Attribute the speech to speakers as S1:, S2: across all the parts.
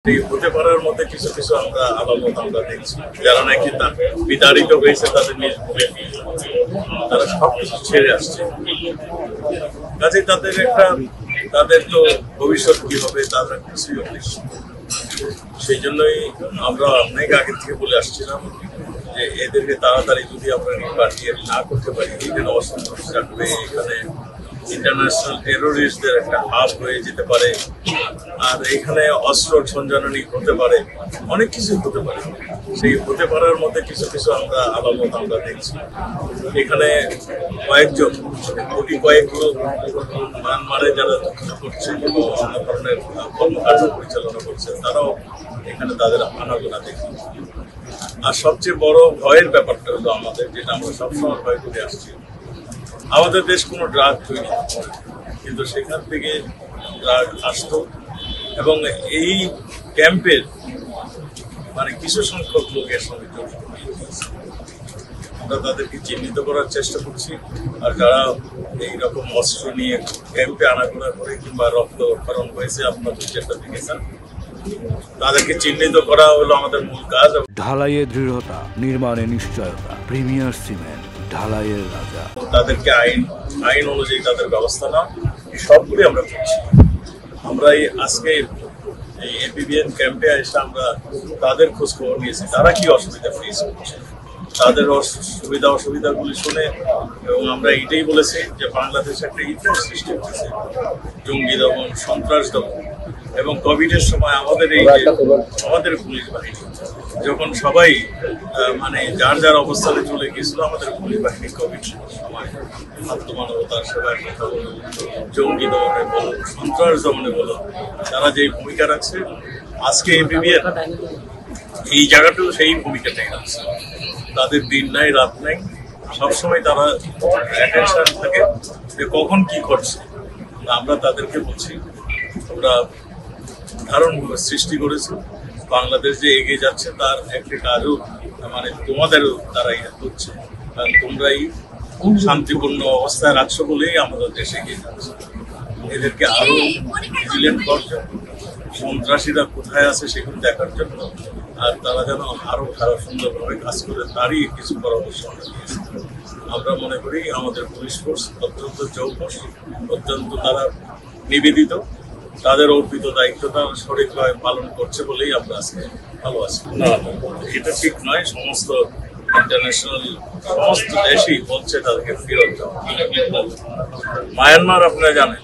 S1: এই হতে পারার মধ্যে কিছু কিছু আমরা আলামত আমরা দেখছি, যারা নাকি বিতাড়িত হয়েছে তাদের নিজ ভূমি, তারা সবকিছু ছেড়ে আসছে। কাজে তাদের তো ভবিষ্যৎ কি হবে তারা কিছুই অনিশ্চিত। সেই জন্যই আমরা অনেক আগে থেকে বলে আসছিলাম যে এদেরকে তাড়াতাড়ি যদি আমরা রিপাট্রিয়েট না করতে পারি, এখানে অসন্তোষ রাখবে, এখানে ইন্টারন্যাশনাল টেরোরিস্টদের একটা হাব হয়ে যেতে পারে, আর এখানে অস্ত্র সঞ্চালনী হতে পারে, অনেক কিছু হতে পারে। সেই হতে পারার মধ্যে কিছু কিছু আমরা আলামত আমরা দেখছি। এখানে কয়েকজন কয়েক লোক মায়ানমারে যারা করছে এবং অন্য ধরনের কর্মকাণ্ড পরিচালনা করছে, তারাও এখানে তাদের আনাগোনা দেখি। আর সবচেয়ে বড় ভয়ের ব্যাপারটা হলো আমাদের, যেটা আমরা সবসময় ভয় করে আসছি, আমাদের দেশ কোনো ড্রাগ তৈরি করে, কিন্তু সেখান থেকে ড্রাগ আসতো এবং এই ক্যাম্পের কিছু সংখ্যক লোকের সঙ্গে জড়িত। আমরা তাদেরকে চিহ্নিত করার চেষ্টা করছি, আর যারা এইরকম অস্ত্র নিয়ে ক্যাম্পে আনাগোনা করে কিংবা রক্তক্ষরণ হয়েছে আপনাদের যেটা দেখেছেন, তাদেরকে চিহ্নিত করা হলো আমাদের মূল কাজ।
S2: ঢালাইয়ের দৃঢ়তা, নির্মাণে নিশ্চয়তা, প্রিমিয়ার সিমেন্ট, ঢালাইয়ের রাজা।
S1: তাদেরকে আইন অনুযায়ী তাদের ব্যবস্থা না, সবগুলি আমরা করছি। আমরা আজকে এই এপিবিএন ক্যাম্পে এসে আমরা তাদের খোঁজ খবর নিয়েছি, তারা কি অসুবিধা ফেস করছে, তাদের সুবিধা অসুবিধাগুলি শুনে, এবং আমরা এটাই বলেছি যে বাংলাদেশে একটা ইতিহাস সৃষ্টি হয়েছে জঙ্গি দমন, সন্ত্রাস দমন, এবং কোভিডের সময় আমাদের পুলিশ বাহিনী যখন সবাই যার যার অবস্থানে চলে গিয়েছিল, আমাদের পুলিশ বাহিনী কোভিড সময় আত্মমানবতার সেবার কথা বলুন, জঙ্গি দমনে বলুন, সন্ত্রাস দমনে বলুন, তারা যে ভূমিকা রাখছে, আজকে এপিবিএন এই জায়গাটাও সেই ভূমিকাটাই রাখছে। তাদের দিন নাই রাত নাই, সবসময় তারা অ্যাটেনশন থাকে যে কখন কি করছে। আমরা তাদেরকে বলছি, তোমরা ধারণ সৃষ্টি করেছে, বাংলাদেশ যে এগিয়ে যাচ্ছে তার একটি কাজও তোমাদেরও তারাই হচ্ছে, কারণ তোমরাই শান্তিপূর্ণ অবস্থায় রাখছো বলেই আমাদের দেশ এগিয়ে যাচ্ছে। এদেরকে আরো ভিজিলেন্ট করার জন্য, সন্ত্রাসীরা কোথায় আছে সেগুলো দেখার জন্য, আর তারা যেন আরো সুন্দরভাবে কাজ করে, তারই কিছু পরামর্শ আমরা দিয়েছি। আমরা মনে করি আমাদের পুলিশ ফোর্স অত্যন্ত চৌকস, অত্যন্ত তারা নিবেদিত, তাদের অর্পিত দায়িত্বটা সঠিকভাবে পালন করছে বলেই আমরা আজকে ভালো আছি। না, এটা ঠিক নয়। সমস্ত ইন্টারন্যাশনাল সমস্ত দেশই বলছে তাদেরকে ফেরত যাও। মায়ানমার আপনারা জানেন,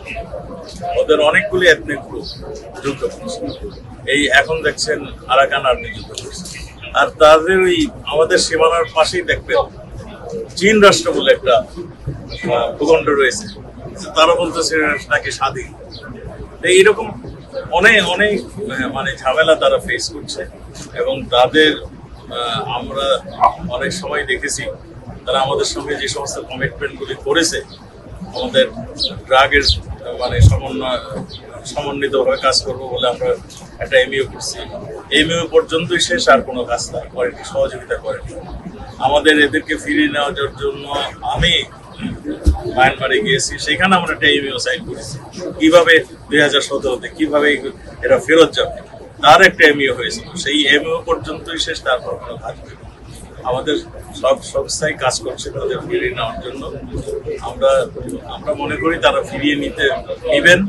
S1: ওদের অনেকগুলি এথনিক গ্রুপ যুদ্ধ করছে, এই এখন দেখছেন আরাকান আর্মি যুদ্ধ করছে, আর তাদের আমাদের সীমানার পাশেই দেখবেন চীন রাষ্ট্র বলে একটা ভূখণ্ড রয়েছে, তারা বলতেছে নাকি স্বাধীন। এইরকম অনেক ঝামেলা তারা ফেস করছে, এবং তাদের আমরা অনেক সময় দেখেছি তারা আমাদের সঙ্গে যে সমস্ত কমিটমেন্টগুলি করেছে, আমাদের ড্রাগের সমন্বিতভাবে কাজ করবো বলে আমরা একটা এমইও করছি। এমইও পর্যন্তই শেষ, আর কোনো কাজ তারা করেনি, সহযোগিতা করেনি। আমাদের এদেরকে ফিরিয়ে নেওয়ার জন্য আমি মায়ানমারে গিয়েছি, সেখানে আমরা একটা এমইও সাইন করেছি, কিভাবে 2017-তে কিভাবে এরা ফেরত যাবে তার একটা এমইও হয়েছিল। সেই এমইও পর্যন্তই শেষ, তারপর কোনো কাজ হয়নি। আমাদের সব সংস্থায় কাজ করছে তাদের ফিরিয়ে নেওয়ার জন্য। আমরা মনে করি তারা ফিরিয়ে নিবেন।